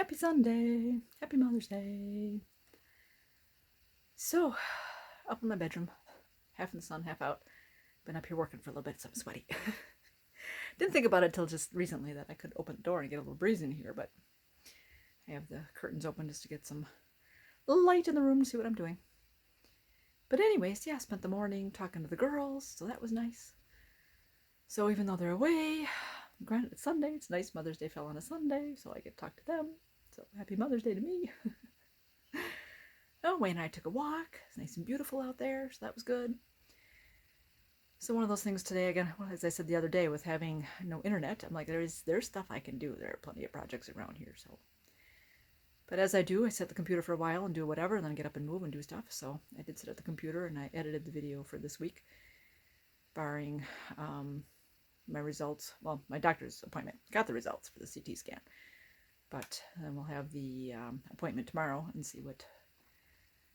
Happy Sunday. Happy Mother's Day. So, up in my bedroom, half in the sun, half out. Been up here working for a little bit, so I'm sweaty. Didn't think about it till just recently that I could open the door and get a little breeze in here, but I have the curtains open just to get some light in the room to see what I'm doing. But anyways, yeah, I spent the morning talking to the girls, so that was nice. So even though they're away, granted it's Sunday, it's nice. Mother's Day fell on a Sunday, so I get to talk to them. So happy Mother's Day to me. Oh, Wayne and I took a walk. It's nice and beautiful out there, so that was good. So one of those things today, again, well, as I said the other day, with having no internet, I'm like, there's stuff I can do. There are plenty of projects around here, so. But as I do, I sit at the computer for a while and do whatever, and then get up and move and do stuff. So I did sit at the computer, and I edited the video for this week, barring my results. Well, my doctor's appointment. Got the results for the CT scan. But then we'll have the appointment tomorrow and see what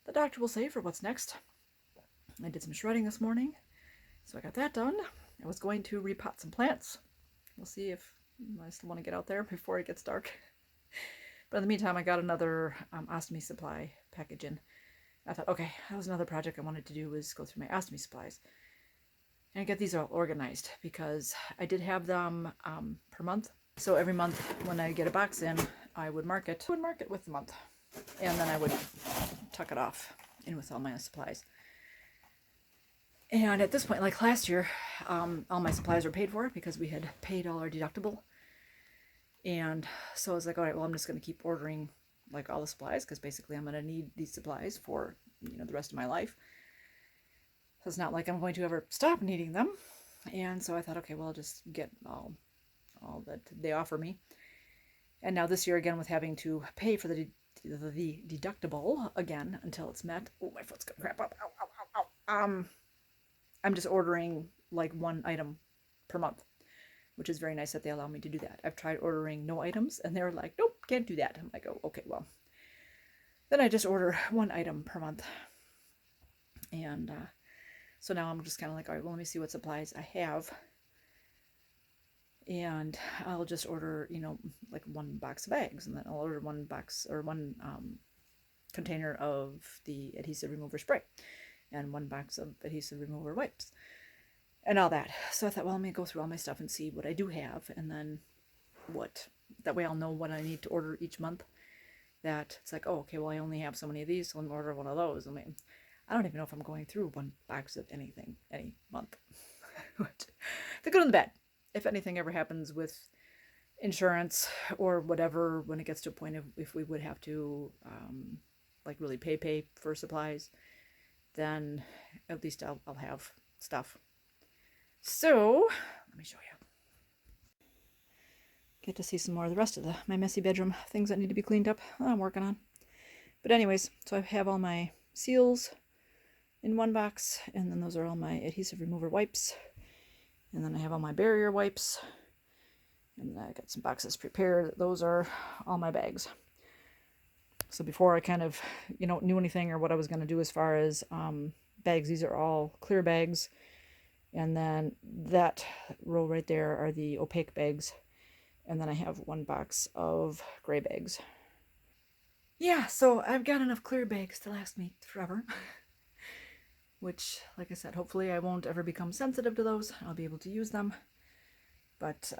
the doctor will say for what's next. I did some shredding this morning, so I got that done. I was going to repot some plants. We'll see if I still want to get out there before it gets dark. But in the meantime, I got another ostomy supply package in. I thought, okay, that was another project I wanted to do, was go through my ostomy supplies and get these all organized, because I did have them per month. So every month when I get a box in, I would mark it with the month, and then I would tuck it off in with all my supplies. And at this point, like last year, all my supplies were paid for because we had paid all our deductible. And so I was like, all right, well, I'm just going to keep ordering like all the supplies, because basically I'm going to need these supplies for, the rest of my life. So it's not like I'm going to ever stop needing them. And so I thought, okay, well, I'll just get all that they offer me. And now this year, again, with having to pay for the deductible again until it's met. Oh, my foot's gonna crap up. Ow, ow, ow, ow. I'm just ordering like one item per month, which is very nice that they allow me to do that. I've tried ordering no items, and they're like, nope, can't do that. I'm like, oh, okay, well, then I just order one item per month. And so now I'm just kind of like, all right, well, let me see what supplies I have. And I'll just order, like one box of bags, and then I'll order one box or one container of the adhesive remover spray, and one box of adhesive remover wipes, and all that. So I thought, well, let me go through all my stuff and see what I do have, and then that way I'll know what I need to order each month. That it's like, oh, okay, well, I only have so many of these, so let me order one of those. I don't even know if I'm going through one box of anything any month. The good and the bad. If anything ever happens with insurance or whatever, when it gets to a point of if we would have to like really pay for supplies, then at least I'll have stuff. So let me show you. Get to see some more of the rest of my messy bedroom things that need to be cleaned up. I'm working on. But anyways, so I have all my seals in one box, and then those are all my adhesive remover wipes. And then I have all my barrier wipes, and I got some boxes prepared. Those are all my bags. So before I kind of, knew anything or what I was going to do as far as bags, these are all clear bags. And then that row right there are the opaque bags. And then I have one box of gray bags. Yeah, so I've got enough clear bags to last me forever. Which, like I said, hopefully I won't ever become sensitive to those. I'll be able to use them. But,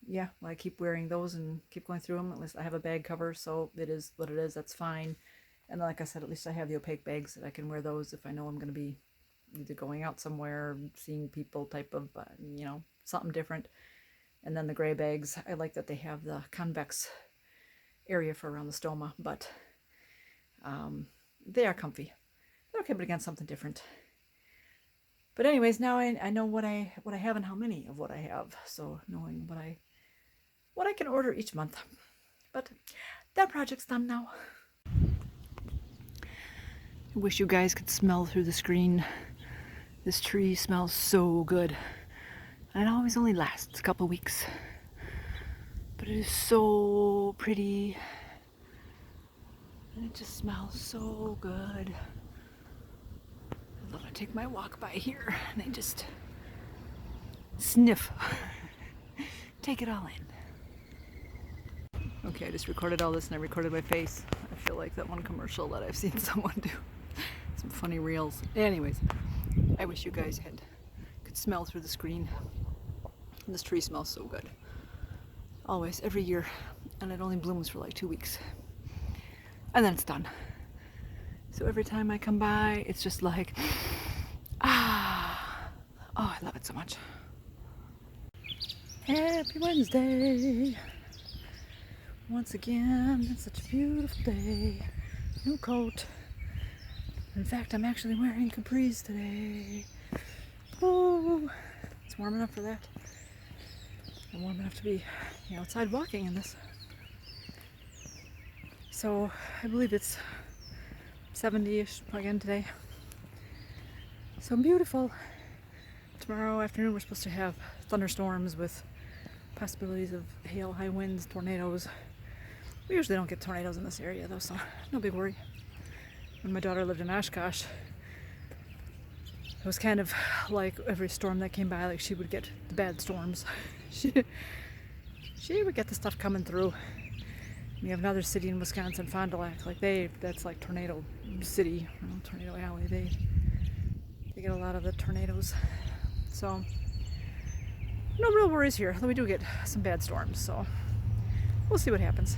yeah, I keep wearing those and keep going through them. At least I have a bag cover, so it is what it is. That's fine. And like I said, at least I have the opaque bags that I can wear those if I know I'm going to be either going out somewhere, seeing people type of, something different. And then the gray bags, I like that they have the convex area for around the stoma, but they are comfy. They're okay, but again, something different. But anyways, now I know what I have and how many of what I have. So knowing what I can order each month. But that project's done now. I wish you guys could smell through the screen. This tree smells so good. And it always only lasts a couple weeks. But it is so pretty. And it just smells so good. I love to take my walk by here and I just sniff. Take it all in. Okay, I just recorded all this and I recorded my face. I feel like that one commercial that I've seen someone do. Some funny reels. Anyways, I wish you guys could smell through the screen. And this tree smells so good. Always, every year. And it only blooms for like 2 weeks. And then it's done. So every time I come by, it's just like, ah. Oh, I love it so much. Happy Wednesday. Once again, it's such a beautiful day. New coat. In fact, I'm actually wearing capris today. Oh, it's warm enough for that. I'm warm enough to be outside walking in this. So I believe it's 70-ish again today. So beautiful. Tomorrow afternoon we're supposed to have thunderstorms with possibilities of hail, high winds, tornadoes. We usually don't get tornadoes in this area though, so no big worry. When my daughter lived in Oshkosh, it was kind of like every storm that came by, like she would get the bad storms. she would get the stuff coming through. We have another city in Wisconsin, Fond du Lac, that's like tornado city, tornado alley. They get a lot of the tornadoes. So no real worries here, though we do get some bad storms, so we'll see what happens.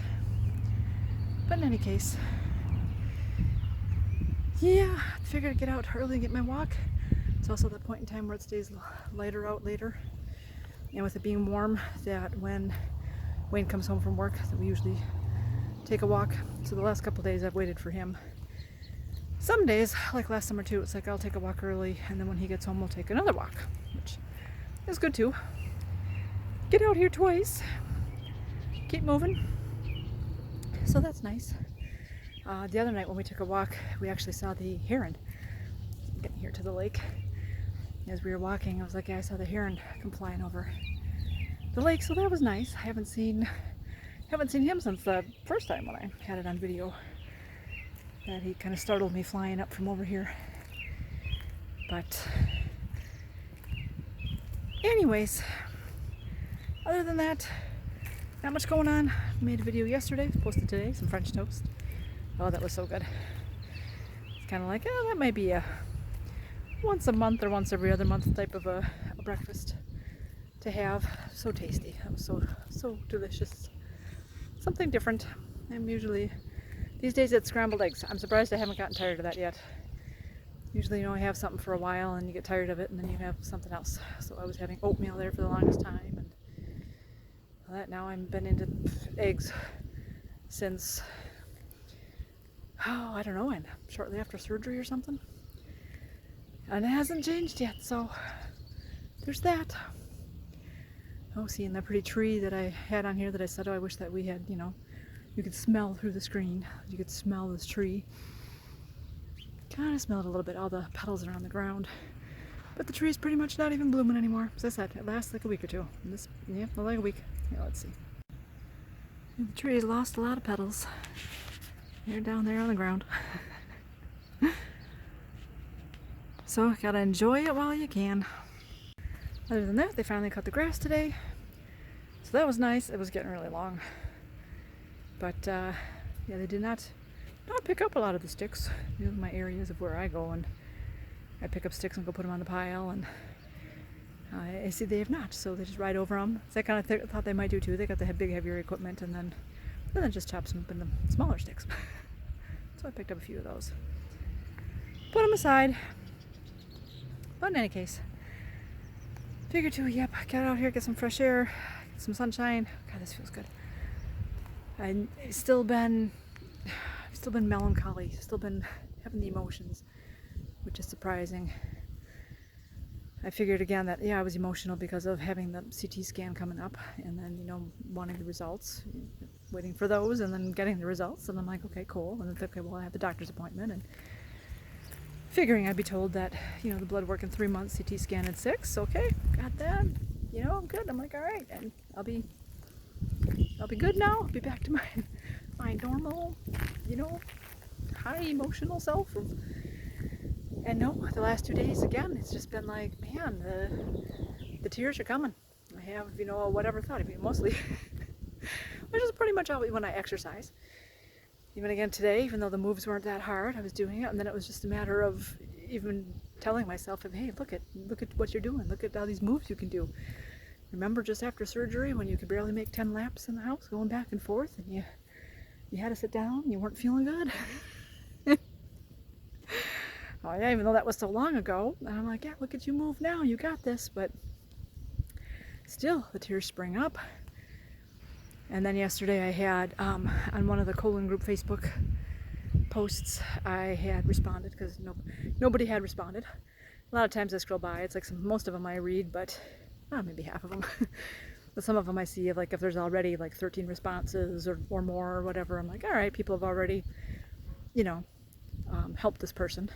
But in any case, yeah, I figured I'd get out early and get my walk. It's also the point in time where it stays lighter out later. And with it being warm, that when Wayne comes home from work, that we usually take a walk. So the last couple of days I've waited for him. Some days, like last summer too, it's like I'll take a walk early and then when he gets home we'll take another walk, which is good too. Get out here twice. Keep moving. So that's nice. The other night when we took a walk, we actually saw the heron. Getting here to the lake. As we were walking, I was like, yeah, I saw the heron come flying over the lake, so that was nice. I haven't seen him since the first time when I had it on video. That he kind of startled me flying up from over here. But anyways, other than that, not much going on. Made a video yesterday, posted today, some French toast. Oh, that was so good. It's kind of like, oh, that might be a once a month or once every other month type of a breakfast to have. So tasty. That was so delicious. Something different. I'm usually, these days it's scrambled eggs. I'm surprised I haven't gotten tired of that yet. Usually you have something for a while and you get tired of it and then you have something else. So I was having oatmeal there for the longest time, and that now I've been into eggs since, oh, I don't know, and shortly after surgery or something. And it hasn't changed yet, so there's that. Oh, seeing that pretty tree that I had on here that I said, oh, I wish that we had, you could smell through the screen. You could smell this tree. Kind of smell it a little bit, all the petals are on the ground. But the tree's pretty much not even blooming anymore. As I said, it lasts like a week or two. Like a week. Yeah, let's see. And the tree has lost a lot of petals. They're down there on the ground. So, gotta enjoy it while you can. Other than that, they finally cut the grass today. So that was nice. It was getting really long. But, yeah, they did not pick up a lot of the sticks. My areas of where I go, and I pick up sticks and go put them on the pile, and I see they have not, so they just ride over them. So I kind of thought they might do too. They got the big, heavier equipment, and then just chops them up into smaller sticks. So I picked up a few of those. Put them aside. But in any case, figured to, yep, get out here, get some fresh air, get some sunshine. God, this feels good. I've still been melancholy, still been having the emotions, which is surprising. I figured again that, yeah, I was emotional because of having the CT scan coming up and then, wanting the results, waiting for those and then getting the results. And I'm like, okay, cool. And then, okay, well, I have the doctor's appointment, and figuring I'd be told that, the blood work in 3 months, CT scan in 6. Okay, got that. I'm good. I'm like, all right, and I'll be good now. I'll be back to my normal, high emotional self. And no, the last 2 days again, it's just been like, man, the tears are coming. I have, whatever thought of it, mostly which is pretty much always when I exercise. Even again today, even though the moves weren't that hard, I was doing it, and then it was just a matter of even telling myself, hey, look at what you're doing. Look at all these moves you can do. Remember just after surgery when you could barely make 10 laps in the house, going back and forth, and you had to sit down, you weren't feeling good? Oh yeah, even though that was so long ago. And I'm like, yeah, look at you move now, you got this. But still, the tears spring up. And then yesterday I had, on one of the colon group Facebook posts, I had responded, because nobody had responded. A lot of times I scroll by, it's like most of them I read, but maybe half of them. But some of them I see, like if there's already like 13 responses or more or whatever, I'm like, all right, people have already, helped this person,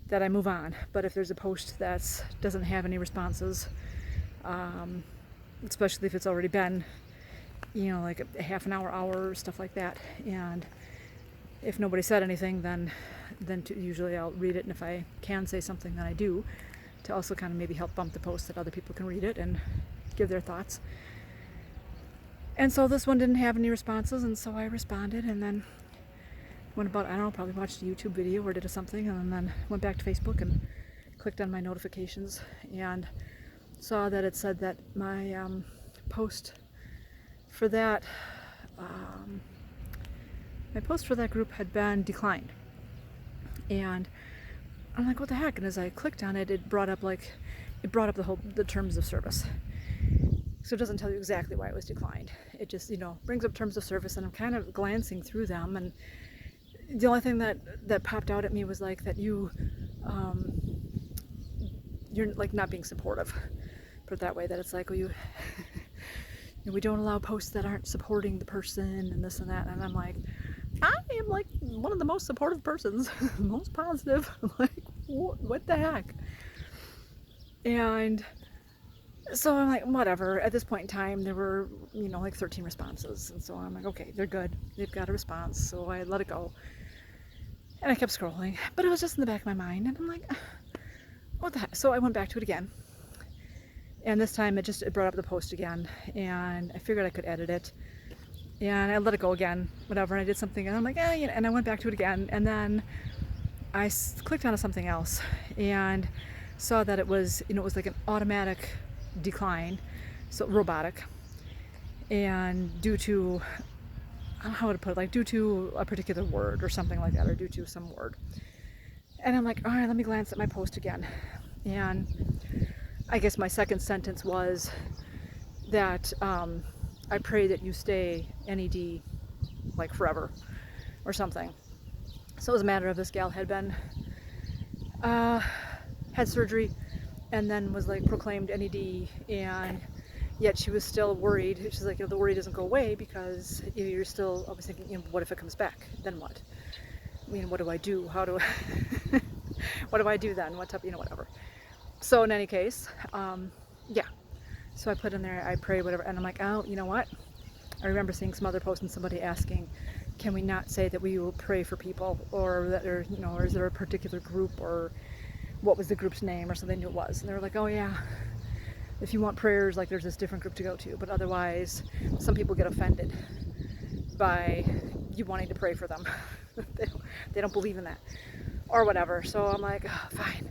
that I move on. But if there's a post that doesn't have any responses, especially if it's already been, like a half an hour, stuff like that, and if nobody said anything, then usually I'll read it, and if I can say something, then I do, to also kind of maybe help bump the post that other people can read it and give their thoughts. And so this one didn't have any responses, and so I responded, and then went about, I don't know, probably watched a YouTube video or did something, and then went back to Facebook and clicked on my notifications and saw that it said that my post for that group had been declined. And I'm like, what the heck? And as I clicked on it, it brought up the terms of service. So it doesn't tell you exactly why it was declined. It just, brings up terms of service, and I'm kind of glancing through them, and the only thing that popped out at me was like that you're like not being supportive. Put it that way, that it's like, we don't allow posts that aren't supporting the person and this and that. And I'm like, I am like one of the most supportive persons, most positive. I'm like, what the heck? And so I'm like, whatever. At this point in time, there were, like 13 responses. And so I'm like, okay, they're good. They've got a response. So I let it go. And I kept scrolling. But it was just in the back of my mind. And I'm like, what the heck? So I went back to it again. And this time it brought up the post again, and I figured I could edit it, and I let it go again, whatever, and I did something, and I'm like, and I went back to it again, and then I clicked on something else, and saw that it was, it was like an automatic decline, so robotic, and due to, I don't know how to put it, like due to a particular word or something like that, or due to some word. And I'm like, all right, let me glance at my post again, and I guess my second sentence was that I pray that you stay NED like forever or something. So it was a matter of this gal had been had surgery and then was like proclaimed NED, and yet she was still worried. She's like, the worry doesn't go away because you're still always thinking, what if it comes back? Then what? What do I do? How do I what do I do then? What type, whatever. So in any case, yeah. So I put in there, I pray, whatever, and I'm like, oh, you know what? I remember seeing some other post and somebody asking, can we not say that we will pray for people, or that, or or is there a particular group, or what was the group's name, or something? It was, and they were like, oh yeah, if you want prayers, like there's this different group to go to, but otherwise, some people get offended by you wanting to pray for them. They don't believe in that, or whatever. So I'm like, oh, fine.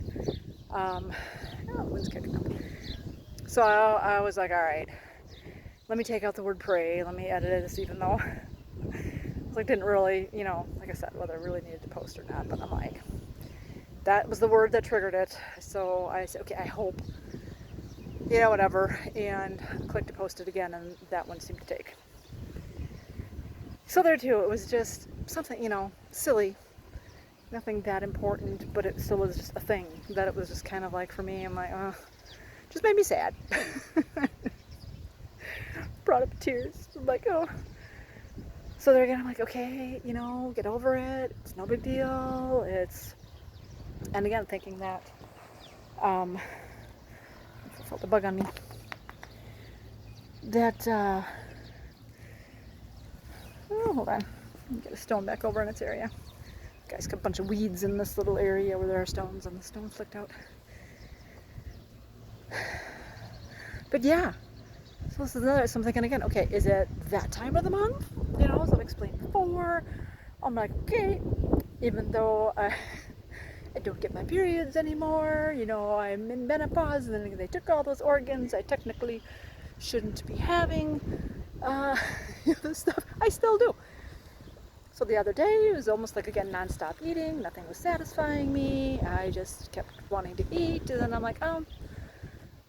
Wind's kicking up. So I was like, all right, let me take out the word pray, let me edit this, even though I didn't really, like I said, whether I really needed to post or not, but I'm like, that was the word that triggered it. So I said, okay, I hope, whatever, and clicked to post it again, and that one seemed to take. So there too, it was just something, silly. Nothing that important, but it still was just a thing that it was just kind of like, for me, I'm like, just made me sad. Brought up tears. I'm like, oh. So there again, I'm like, okay, get over it. It's no big deal. And again, thinking that, I felt a bug on me. That, hold on. Let me get a stone back over in its area. Guys, got a bunch of weeds in this little area where there are stones, and the stone flicked out. But yeah, so this is another, so I'm thinking again, okay, is it that time of the month, you know, as I've explained before. I'm like, okay, even though I don't get my periods anymore, you know, I'm in menopause, and then they took all those organs I technically shouldn't be having, this stuff, I still do. So the other day, it was almost like, again, non-stop eating, nothing was satisfying me, I just kept wanting to eat, and then I'm like, oh,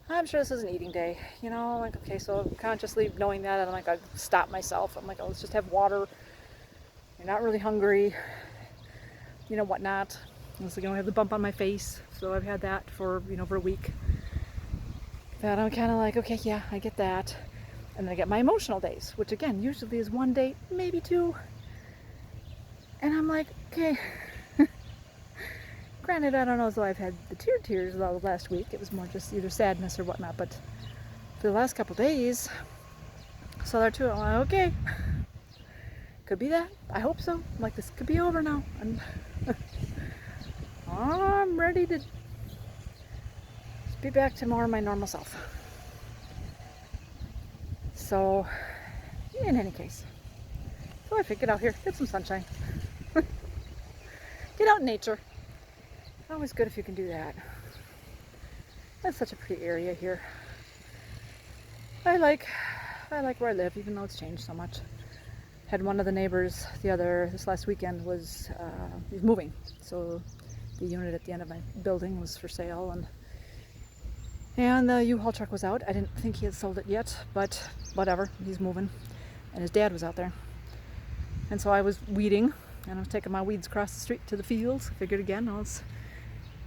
I'm sure this is an eating day, you know, like, okay, so consciously knowing that, I'm like, I stop myself, I'm like, oh, let's just have water, you're not really hungry, you know, whatnot. So, you know, I have the bump on my face, so I've had that for, you know, for a week. That I'm kind of like, okay, yeah, I get that. And then I get my emotional days, which again, usually is one day, maybe two. And I'm like, okay. Granted, I don't know as though I've had the tears the last week. It was more just either sadness or whatnot. But for the last couple days, so there too, I'm like, okay. Could be that. I hope so. I'm like, this could be over now. I'm ready to be back to more of my normal self. So, in any case, so I figured out here, get some sunshine. Get out in nature. Always good if you can do that. That's such a pretty area here. I like where I live, even though it's changed so much. Had one of the neighbors this last weekend was he's moving, so the unit at the end of my building was for sale, and the U-Haul truck was out. I didn't think he had sold it yet, but whatever, he's moving. And his dad was out there. And so I was weeding, and I was taking my weeds across the street to the fields. I figured again, all it's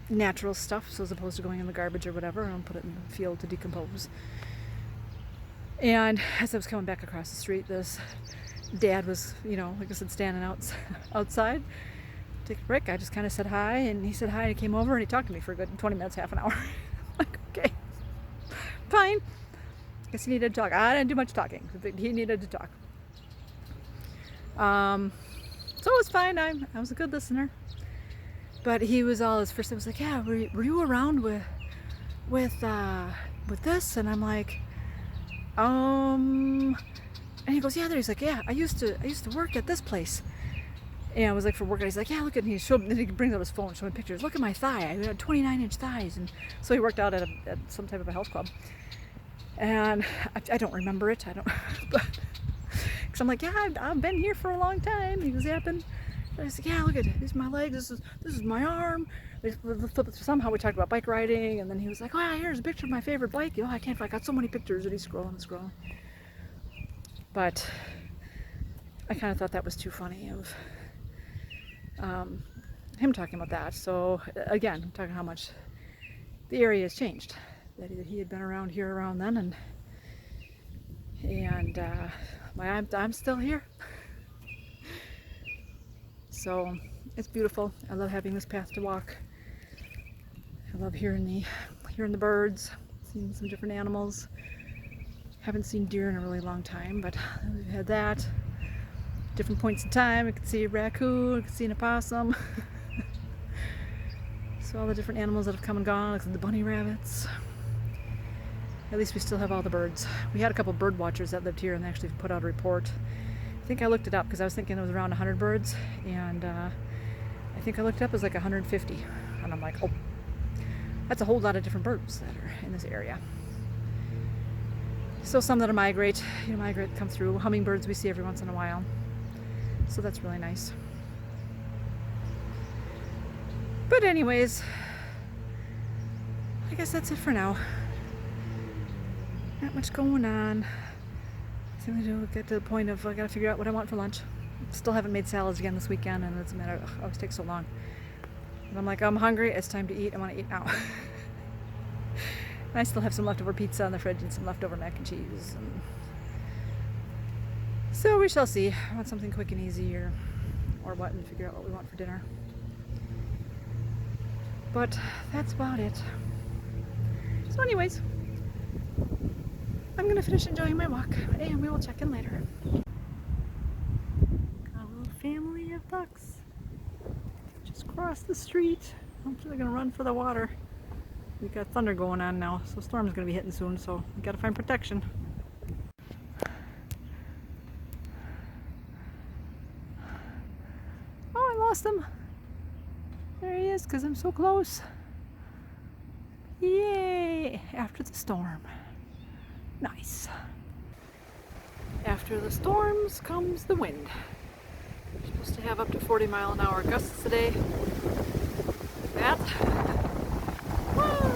natural stuff, so as opposed to going in the garbage or whatever, I'll put it in the field to decompose. And as I was coming back across the street, this dad was, you know, like I said, standing outside. Take a break. I just kind of said hi, and he said hi, and he came over and he talked to me for a good 20 minutes, half an hour. Like, okay, fine. Guess he needed to talk. I didn't do much talking. He needed to talk. So it was fine. I was a good listener. But he was all his first. I was like, yeah, were you around with this? And I'm like, and he goes, yeah. There. He's like, yeah. I used to work at this place. And I was like, for work, and he's like, yeah, look at me. Then he brings out his phone, showing pictures. Look at my thigh. I had 29-inch thighs. And so he worked out at some type of a health club. And I don't remember it. I don't. Because I'm like, yeah, I've been here for a long time. He was yapping. And I said, yeah, look at it. These are my legs. This is my arm. Somehow we talked about bike riding. And then he was like, oh, yeah, here's a picture of my favorite bike. Oh, I got so many pictures. And he's scrolling. But I kind of thought that was too funny of him talking about that. So again, I'm talking how much the area has changed. That he had been around then, and I'm still here. So it's beautiful. I love having this path to walk. I love hearing the birds, seeing some different animals. Haven't seen deer in a really long time, but we've had that. Different points in time, I could see a raccoon, I could see an opossum. So all the different animals that have come and gone, like the bunny rabbits. At least we still have all the birds. We had a couple bird watchers that lived here and they actually put out a report. I think I looked it up because I was thinking it was around 100 birds, and I think I looked it up as like 150. And I'm like, oh, that's a whole lot of different birds that are in this area. So some that migrate, come through. Hummingbirds we see every once in a while. So that's really nice. But anyways, I guess that's it for now. Not much going on. I think we'll get to the point of I gotta figure out what I want for lunch. Still haven't made salads again this weekend, and it's a matter of it always takes so long. And I'm like, I'm hungry, it's time to eat, I want to eat now. And I still have some leftover pizza in the fridge and some leftover mac and cheese. And so we shall see. I want something quick and easy or what, and figure out what we want for dinner. But that's about it. So anyways, I'm going to finish enjoying my walk, and we will check in later. Got a little family of ducks. Just crossed the street. I'm sure they're going to run for the water. We've got thunder going on now, so storm's going to be hitting soon, so we got to find protection. lost him. There he is, because I'm so close. Yay! After the storm. Nice. After the storms comes the wind. We're supposed to have up to 40-mile-an-hour gusts today. That. Woo!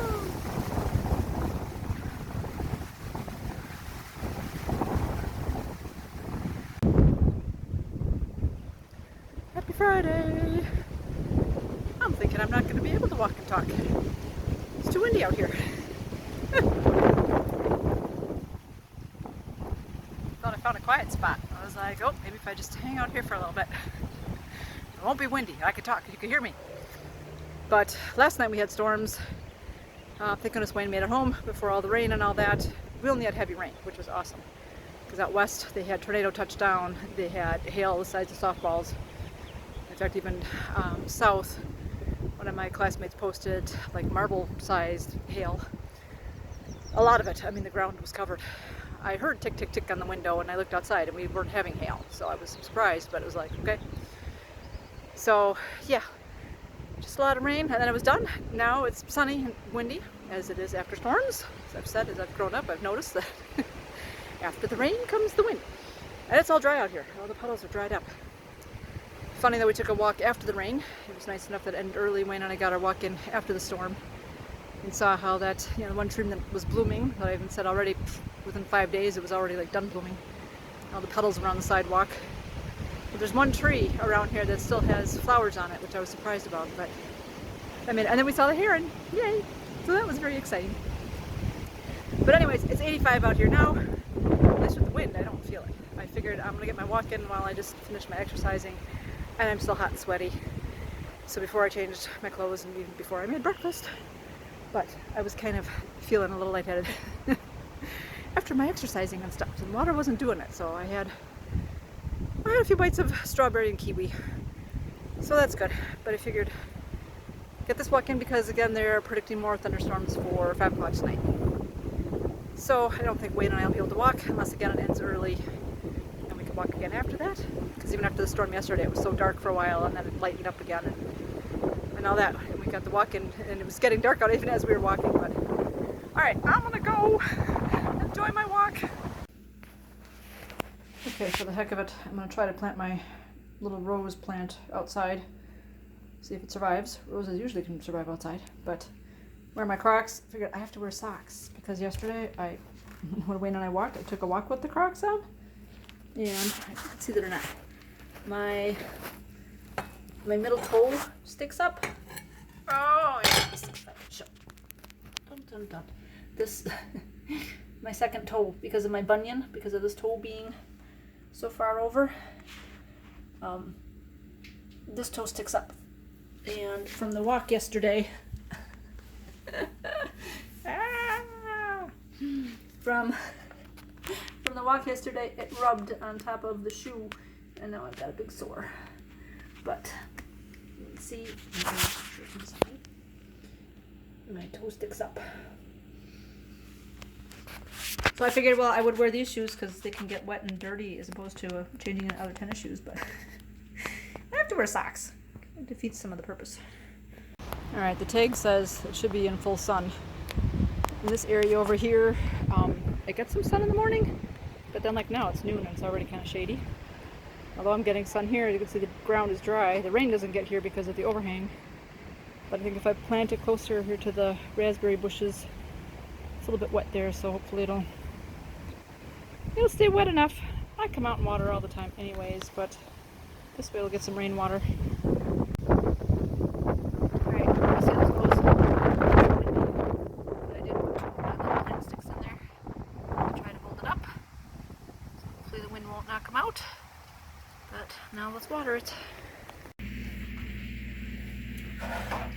Happy Friday! I'm thinking I'm not going to be able to walk and talk. It's too windy out here. Thought I found a quiet spot. I was like, oh, maybe if I just hang out here for a little bit. It won't be windy. I can talk. You can hear me. But last night we had storms. Thank goodness Wayne made it home before all the rain and all that. We only had heavy rain, which was awesome. Because out west they had tornado touchdown. They had hail the size of softballs. In fact, even south, one of my classmates posted like marble-sized hail. A lot of it. I mean, the ground was covered. I heard tick, tick, tick on the window, and I looked outside, and we weren't having hail. So I was surprised, but it was like, okay. So, yeah. Just a lot of rain, and then it was done. Now it's sunny and windy, as it is after storms. As I've said, as I've grown up, I've noticed that after the rain comes the wind. And it's all dry out here. All the puddles are dried up. Funny that we took a walk after the rain. It was nice enough that it ended early. Wayne and I got our walk in after the storm and saw how that, you know, one tree that was blooming, that I even said already within 5 days it was already like done blooming. All the petals were on the sidewalk. But there's one tree around here that still has flowers on it, which I was surprised about. But I mean, and then we saw the heron. Yay! So that was very exciting. But anyways, it's 85 out here now. At least with the wind, I don't feel it. I figured I'm gonna get my walk in while I just finish my exercising. And I'm still hot and sweaty. So before I changed my clothes and even before I made breakfast. But I was kind of feeling a little lightheaded after my exercising and stuff. And water wasn't doing it, so I had a few bites of strawberry and kiwi. So that's good. But I figured get this walk in because again they're predicting more thunderstorms for 5 o'clock tonight. So I don't think Wayne and I will be able to walk unless again it ends early. Walk again after that, because even after the storm yesterday it was so dark for a while and then it lightened up again and all that, and we got the walk in and it was getting dark out even as we were walking. But alright, I'm gonna go enjoy my walk. Okay, for the heck of it, I'm gonna try to plant my little rose plant outside, see if it survives. Roses usually can survive outside, but wear my Crocs. I figured I have to wear socks because yesterday when Wayne and I walked, I took a walk with the Crocs on. And I think you can see that or not. My middle toe sticks up. Oh yeah, it sticks up. Dun, dun, dun. This my second toe because of my bunion, because of this toe being so far over. This toe sticks up. And from the walk yesterday, from the walk yesterday, it rubbed on top of the shoe, and now I've got a big sore. But you can see my toe sticks up. So I figured, well, I would wear these shoes because they can get wet and dirty as opposed to changing into other tennis shoes. But I have to wear socks. It defeats some of the purpose. All right, the tag says it should be in full sun. In this area over here, it gets some sun in the morning. But then like now it's noon and it's already kind of shady. Although I'm getting sun here, you can see the ground is dry. The rain doesn't get here because of the overhang. But I think if I plant it closer here to the raspberry bushes, it's a little bit wet there, so hopefully it'll stay wet enough. I come out and water all the time anyways, but this way it'll get some rainwater. Alright, let's see how this goes. But I did put little plant sticks in there. I'll try to hold it up. Hopefully the wind won't knock them out. But now let's water it.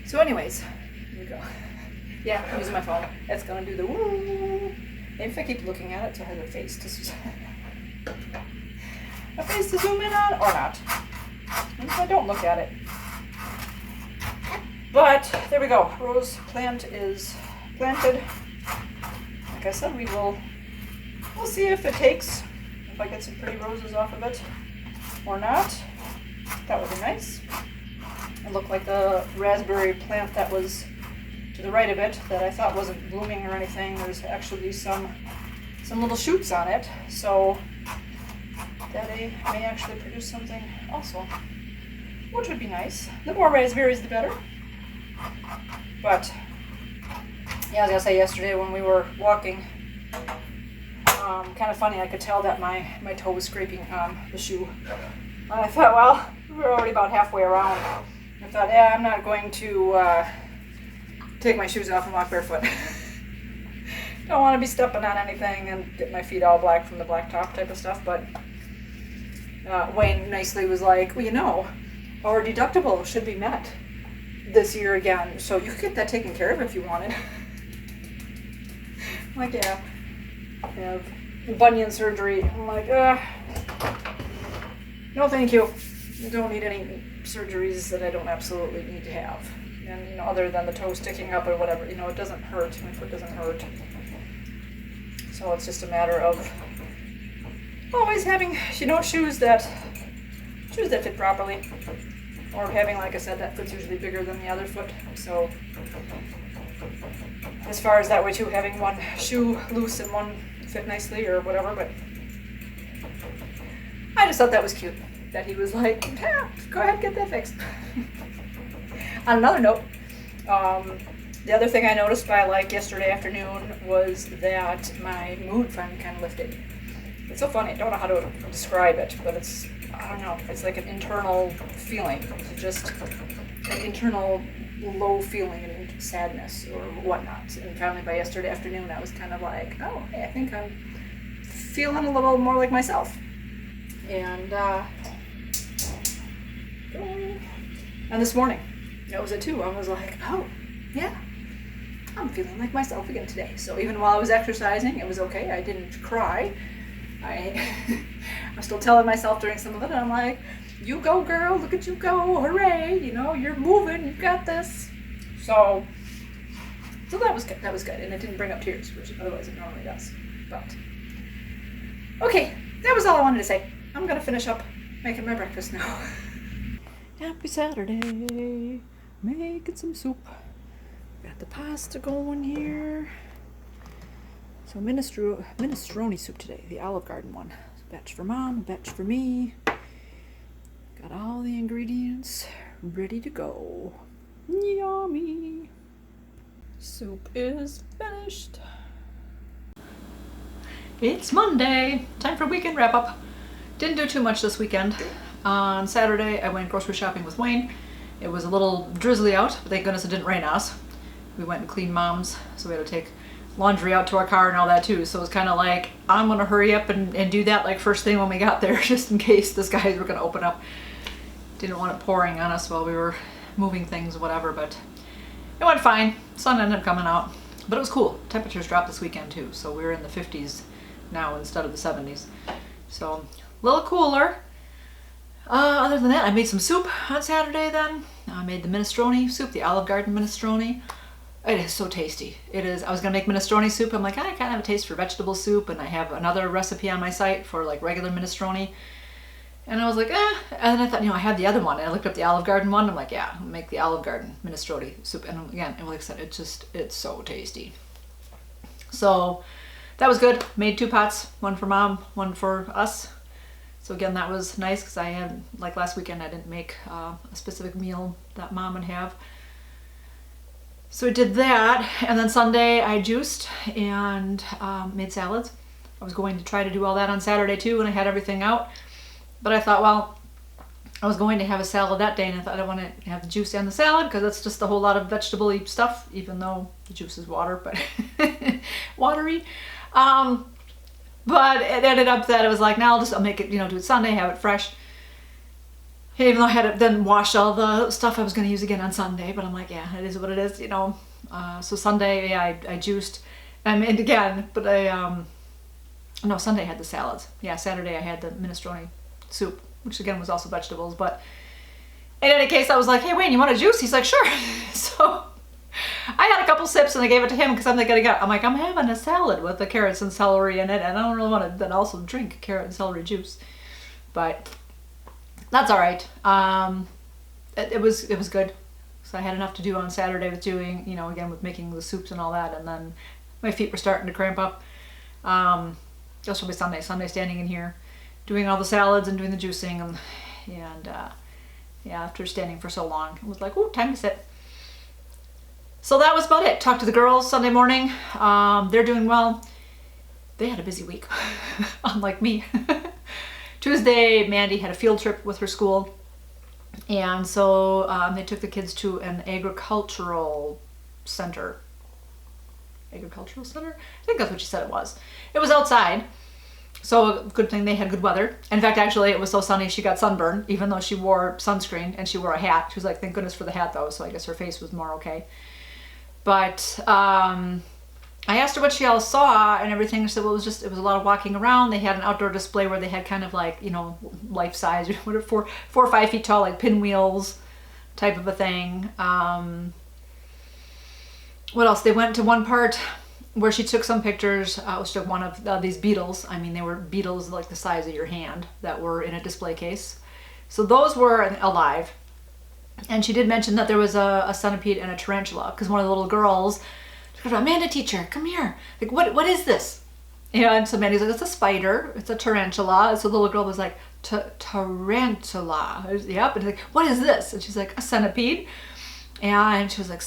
So anyways, here we go. Yeah, I'm using my phone. It's gonna do the woo. Maybe if I keep looking at it, so I have a face to zoom in on, or not. Maybe if I don't look at it. But there we go. Rose plant is planted. Like I said, we'll see if it takes. If I get some pretty roses off of it or not. That would be nice. It looked like the raspberry plant that was to the right of it that I thought wasn't blooming or anything. There's actually some little shoots on it, so that may actually produce something also, which would be nice. The more raspberries, the better. But yeah, as I was gonna say, yesterday when we were walking, kind of funny, I could tell that my toe was scraping the shoe. And I thought, well, we were already about halfway around. I thought, yeah, I'm not going to take my shoes off and walk barefoot. Don't want to be stepping on anything and get my feet all black from the blacktop type of stuff. But Wayne nicely was like, well, you know, our deductible should be met this year again, so you could get that taken care of if you wanted. I'm like, yeah, I have bunion surgery. I'm like, no thank you. I don't need any surgeries that I don't absolutely need to have. And, you know, other than the toe sticking up or whatever, you know, it doesn't hurt. My foot doesn't hurt. So it's just a matter of always having, you know, shoes that fit properly. Or having, like I said, that foot's usually bigger than the other foot. So as far as that way too, having one shoe loose and one fit nicely or whatever, but I just thought that was cute. That he was like, yeah, go ahead, get that fixed. On another note, the other thing I noticed by like yesterday afternoon was that my mood finally kind of lifted. It's so funny, I don't know how to describe it, but it's, I don't know, it's like an internal feeling. It's just an internal low feeling and sadness or whatnot. And finally by yesterday afternoon I was kind of like, oh, hey, I think I'm feeling a little more like myself. And this morning, that was it too. I was like, oh, yeah, I'm feeling like myself again today. So even while I was exercising, it was okay. I didn't cry. I'm still telling myself during some of it, and I'm like, you go, girl, look at you go, hooray, you know, you're moving, you've got this. So that was good, and it didn't bring up tears, which otherwise it normally does. But, okay, that was all I wanted to say. I'm gonna finish up making my breakfast now. Happy Saturday, making some soup. Got the pasta going here. So minestrone soup today, the Olive Garden one. A batch for Mom, a batch for me. Got all the ingredients ready to go. Yummy. Soup is finished. It's Monday. Time for weekend wrap up. Didn't do too much this weekend. On Saturday, I went grocery shopping with Wayne. It was a little drizzly out, but thank goodness it didn't rain on us. We went and cleaned Mom's, so we had to take laundry out to our car and all that too. So it was kind of like, I'm gonna hurry up and do that like first thing when we got there, just in case the skies were gonna open up. Didn't want it pouring on us while we were moving things, whatever, but it went fine. Sun ended up coming out, but it was cool. Temperatures dropped this weekend too, so we're in the 50s now instead of the 70s. So a little cooler. Other than that, I made some soup on Saturday then. I made the minestrone soup, the Olive Garden minestrone. It is so tasty. It is. I was gonna make minestrone soup. I'm like, I kind of have a taste for vegetable soup, and I have another recipe on my site for like regular minestrone. And I was like, eh. And then I thought, you know, I had the other one, and I looked up the Olive Garden one. I'm like, yeah, I'll make the Olive Garden minestrone soup. And again, like I said, it's so tasty. So that was good. Made 2 pots, one for Mom, one for us. So again, that was nice because I had, like last weekend, I didn't make a specific meal that Mom would have. So I did that, and then Sunday I juiced and made salads. I was going to try to do all that on Saturday too, and I had everything out. But I thought, well, I was going to have a salad that day, and I thought I don't want to have the juice and the salad because that's just a whole lot of vegetable-y stuff, even though the juice is water, but watery. But it ended up that it was like, now I'll make it, you know, do it Sunday, have it fresh. Even though I had to then wash all the stuff I was going to use again on Sunday, but I'm like, yeah, it is what it is, you know. So Sunday, yeah, I juiced, and again, but no, Sunday I had the salads. Yeah, Saturday I had the minestrone soup, which again was also vegetables, but in any case, I was like, hey, Wayne, you want a juice? He's like, sure. So I had a couple sips and I gave it to him because I'm like, I'm having a salad with the carrots and celery in it, and I don't really want to then also drink carrot and celery juice, but that's all right. it was good. So I had enough to do on Saturday with doing, you know, again with making the soups and all that, and then my feet were starting to cramp up. This will be Sunday. Sunday standing in here, doing all the salads and doing the juicing, and yeah, after standing for so long, it was like, oh, time to sit. So that was about it. Talked to the girls Sunday morning. They're doing well. They had a busy week, unlike me. Tuesday, Mandy had a field trip with her school. And so they took the kids to an agricultural center. Agricultural center? I think that's what she said it was. It was outside. So good thing they had good weather. In fact, actually, it was so sunny she got sunburned, even though she wore sunscreen and she wore a hat. She was like, thank goodness for the hat, though. So I guess her face was more okay. But I asked her what she all saw and everything. She said, well, it was a lot of walking around. They had an outdoor display where they had kind of like, you know, life size, 4 or 5 feet tall, like pinwheels type of a thing. What else? They went to one part where she took some pictures. She took one of these beetles. I mean, they were beetles like the size of your hand that were in a display case. So those were alive. And she did mention that there was a centipede and a tarantula, because one of the little girls, she goes, Amanda teacher, come here. Like, what is this? And so Mandy's like, it's a spider, it's a tarantula. And so the little girl was like, tarantula. Yep. And like, what is this? And she's like, a centipede. And she was like,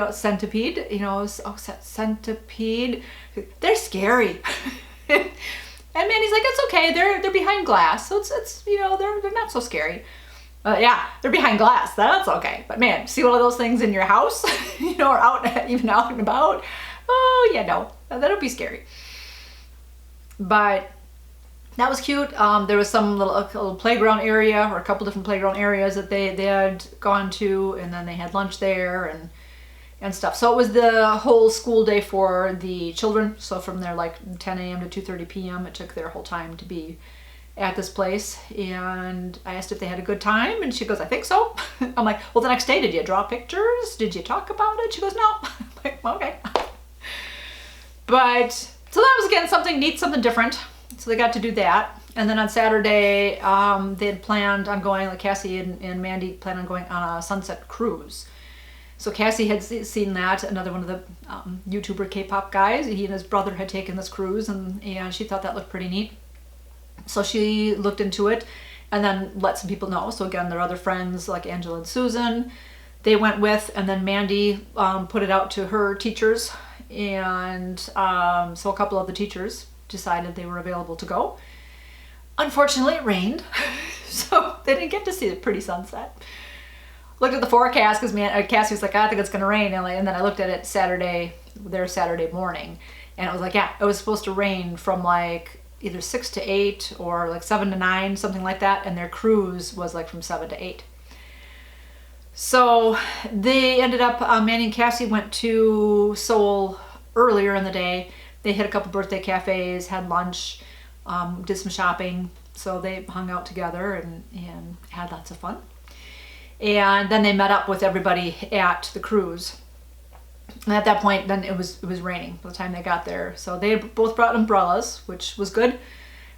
centipede, you know, centipede. They're scary. And Mandy's like, it's okay. They're behind glass. So it's you know, they're not so scary. Yeah, they're behind glass. That's okay. But man, see one of those things in your house, you know, or even out and about. Oh yeah, no, that'll be scary. But that was cute. There was some little playground area, or a couple different playground areas that they had gone to, and then they had lunch there and stuff. So it was the whole school day for the children. So from their like 10 a.m. to 2:30 p.m. it took their whole time to be at this place. And I asked if they had a good time, and she goes, I think so. I'm like, well, the next day, did you draw pictures? Did you talk about it? She goes, no. I'm like, okay. But so that was again something neat, something different. So they got to do that. And then on Saturday, they had planned on going, like Cassie and Mandy planned on going on a sunset cruise. So Cassie had seen that, another one of the YouTuber K-pop guys. He and his brother had taken this cruise, and she thought that looked pretty neat. So she looked into it and then let some people know. So again, their other friends like Angela and Susan, they went with, and then Mandy put it out to her teachers. And so a couple of the teachers decided they were available to go. Unfortunately, it rained, so they didn't get to see the pretty sunset. Looked at the forecast because Cassie was like, I think it's going to rain. And then I looked at it Saturday morning, and it was like, yeah, it was supposed to rain from like either 6 to 8 or like 7 to 9, something like that. And their cruise was like from 7 to 8. So they ended up, Manny and Cassie went to Seoul earlier in the day. They hit a couple birthday cafes, had lunch, did some shopping. So they hung out together and had lots of fun. And then they met up with everybody at the cruise. And at that point, then it was raining by the time they got there. So they had both brought umbrellas, which was good.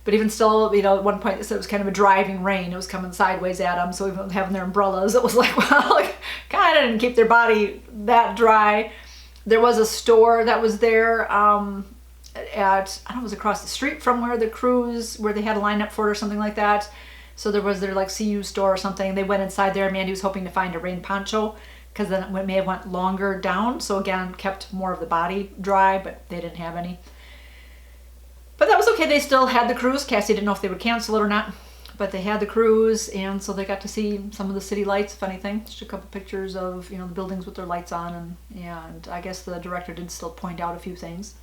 But even still, you know, at one point they said it was kind of a driving rain. It was coming sideways at them. So even having their umbrellas, it was like, well, like, kind of didn't keep their body that dry. There was a store that was there I don't know, it was across the street from where the cruise, where they had a lineup for it or something like that. So there was their like CU store or something. They went inside there. Mandy was hoping to find a rain poncho, because then it may have went longer down. So again, kept more of the body dry, but they didn't have any. But that was okay. They still had the cruise. Cassie didn't know if they would cancel it or not, but they had the cruise, and so they got to see some of the city lights, if anything. Just a couple pictures of, you know, the buildings with their lights on, and I guess the director did still point out a few things.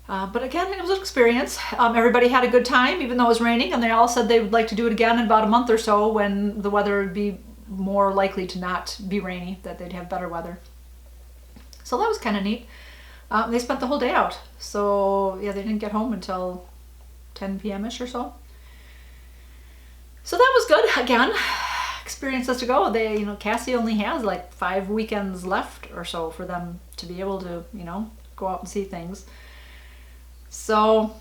But again, it was an experience. Everybody had a good time, even though it was raining, and they all said they would like to do it again in about a month or so when the weather would be more likely to not be rainy, that they'd have better weather. So that was kind of neat. They spent the whole day out. So yeah, they didn't get home until 10 p.m.-ish or so. So that was good. Again, experiences to go. They, you know, Cassie only has like 5 weekends left or so for them to be able to, you know, go out and see things. So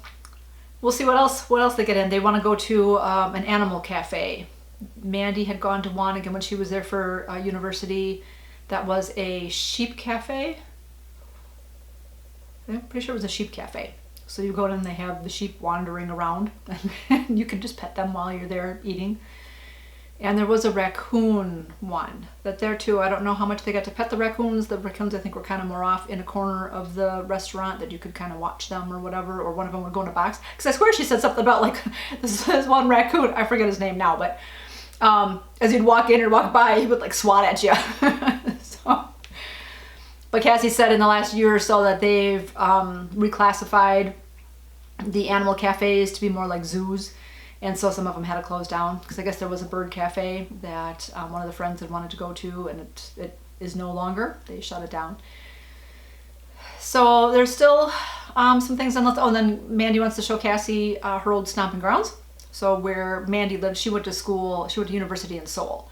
we'll see what else they get in. They want to go to an animal cafe. Mandy had gone to one again when she was there for university. That was a sheep cafe. I'm pretty sure it was a sheep cafe. So you go in and they have the sheep wandering around and you can just pet them while you're there eating. And there was a raccoon one. But there too, I don't know how much they got to pet the raccoons. The raccoons I think were kind of more off in a corner of the restaurant that you could kind of watch them or whatever, or one of them would go in a box. Because I swear she said something about like, this one raccoon, I forget his name now, but as you'd walk in or walk by, he would like swat at you. But Cassie said in the last year or so that they've reclassified the animal cafes to be more like zoos. And so some of them had to close down because I guess there was a bird cafe that one of the friends had wanted to go to, and it is no longer. They shut it down. So there's still some things unless. Oh, and then Mandy wants to show Cassie her old stomping grounds. So where Mandy lived, she went to school, she went to university in Seoul.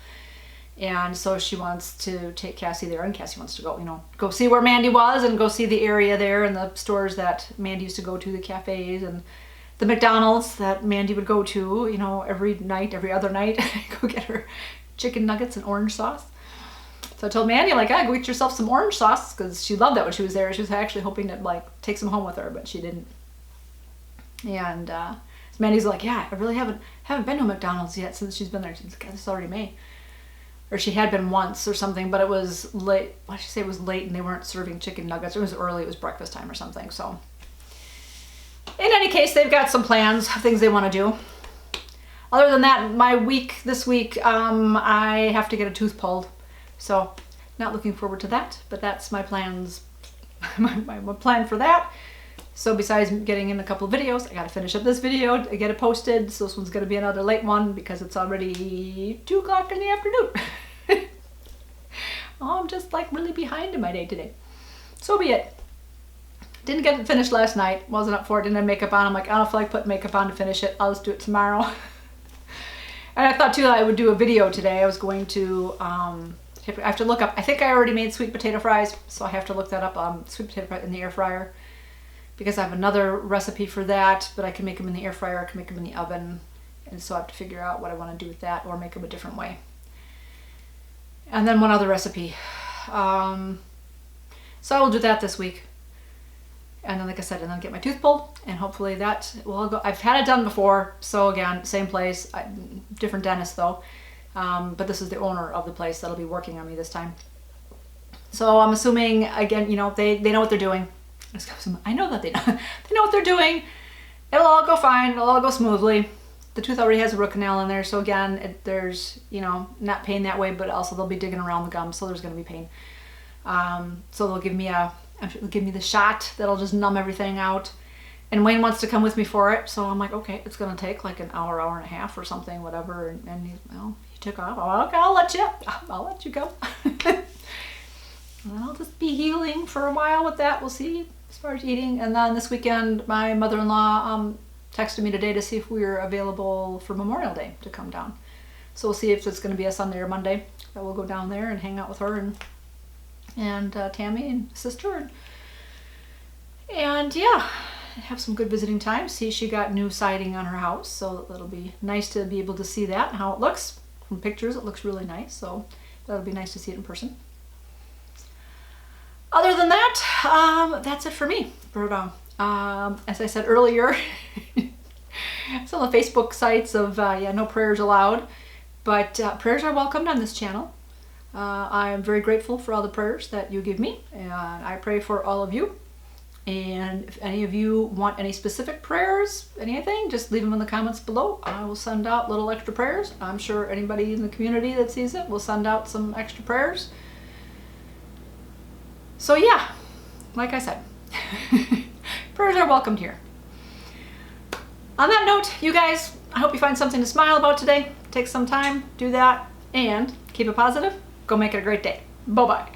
And so she wants to take Cassie there, and Cassie wants to go, you know, go see where Mandy was and go see the area there and the stores that Mandy used to go to, the cafes and the McDonald's that Mandy would go to, you know, every night, every other night, go get her chicken nuggets and orange sauce. So I told Mandy, like, go get yourself some orange sauce, because she loved that when she was there. She was actually hoping to, like, take some home with her, but she didn't. And Mandy's like, yeah, I really haven't been to a McDonald's yet since she's been there. She's like, it's already May. Or she had been once or something, but it was late. Why did she say it was late and they weren't serving chicken nuggets? It was early, it was breakfast time or something, so. In any case, they've got some plans, things they want to do. Other than that, my week this week, I have to get a tooth pulled. So, not looking forward to that, but that's my plans, my plan for that. So besides getting in a couple of videos, I got to finish up this video to get it posted. So this one's going to be another late one because it's already 2 o'clock in the afternoon. Oh, I'm just like really behind in my day today. So be it. Didn't get it finished last night. Wasn't up for it. Didn't have makeup on. I'm like, I don't feel like putting makeup on to finish it. I'll just do it tomorrow. And I thought too that I would do a video today. I was going to, I have to look up, I think I already made sweet potato fries. So I have to look that up, sweet potato fries in the air fryer. Because I have another recipe for that, but I can make them in the air fryer, I can make them in the oven. And so I have to figure out what I want to do with that or make them a different way. And then one other recipe. So I will do that this week. And then, like I said, and then get my tooth pulled, and hopefully that will all go. I've had it done before, so again, same place, different dentist though. But this is the owner of the place that'll be working on me this time. So I'm assuming, again, you know, they know what they're doing. I know that they know what they're doing. It'll all go fine. It'll all go smoothly. The tooth already has a root canal in there, so again, there's, you know, not pain that way, but also they'll be digging around the gum, so there's going to be pain. So they'll give me the shot that'll just numb everything out. And Wayne wants to come with me for it, so I'm like, okay, it's going to take like an hour, hour and a half or something, whatever. And he took off. Oh, okay, I'll let you go. I'll just be healing for a while with that. We'll see as far as eating. And then this weekend, my mother-in-law texted me today to see if we were available for Memorial Day to come down. So we'll see if it's going to be a Sunday or Monday that we'll go down there and hang out with her and Tammy and sister. And yeah, have some good visiting time. See, she got new siding on her house, so it'll be nice to be able to see that and how it looks. From pictures, it looks really nice, so that'll be nice to see it in person. Other than that, that's it for me. As I said earlier, it's on the Facebook sites of, no prayers allowed, but prayers are welcomed on this channel. I am very grateful for all the prayers that you give me, and I pray for all of you. And if any of you want any specific prayers, anything, just leave them in the comments below. I will send out little extra prayers. I'm sure anybody in the community that sees it will send out some extra prayers. So yeah, like I said, prayers are welcomed here. On that note, you guys, I hope you find something to smile about today. Take some time, do that, and keep it positive. Go make it a great day. Bye-bye.